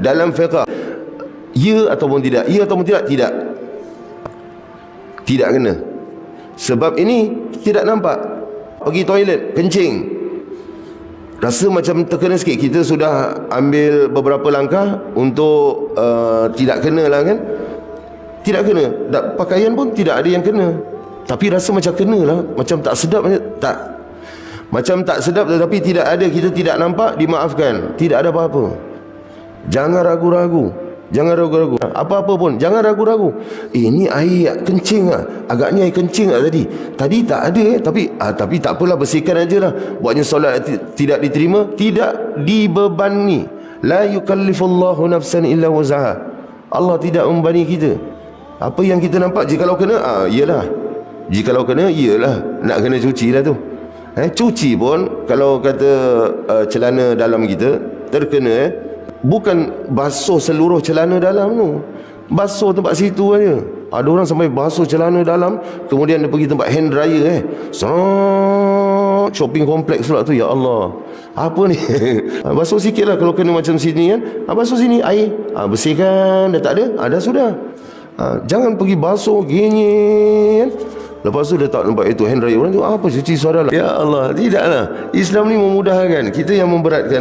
dalam fiqh, ya ataupun tidak, ya ataupun tidak, tidak kena. Sebab ini tidak nampak. Pergi toilet, kencing, rasa macam terkena sikit, kita sudah ambil beberapa langkah untuk tidak kena lah kan. Tidak kena, pakaian pun tidak ada yang kena, tapi rasa macam kena lah, macam tak sedap, macam tak sedap, tetapi tidak ada, kita tidak nampak, dimaafkan, tidak ada apa-apa. Jangan ragu-ragu, jangan ragu-ragu, apa-apa pun jangan ragu-ragu. Ini air kencing lah, agaknya air kencing lah tadi tak ada tapi tak apalah, bersihkan aja lah. Buatnya solat tidak diterima, tidak dibebani. La yukallifullahu nafsan illa wusaha. Allah tidak membebani kita. Apa yang kita nampak, jikalau kena, iyalah, jikalau kena, iyalah, nak kena cuci lah tu. Cuci pun, kalau kata celana dalam kita terkena, bukan basuh seluruh celana dalam tu, basuh tempat situ aja. Ada orang sampai basuh celana dalam, kemudian dia pergi tempat hand dryer, shopping kompleks pula tu. Ya Allah, apa ni? Basuh sikit lah kalau kena macam sini kan, basuh sini, air, bersihkan, dah tak ada, dah sudah. Jangan pergi basuh gini kan, lepas tu letak tempat itu hand dryer, orang tu apa cuci suara lah. Ya Allah, tidaklah. Islam ni memudahkan, kita yang memberatkan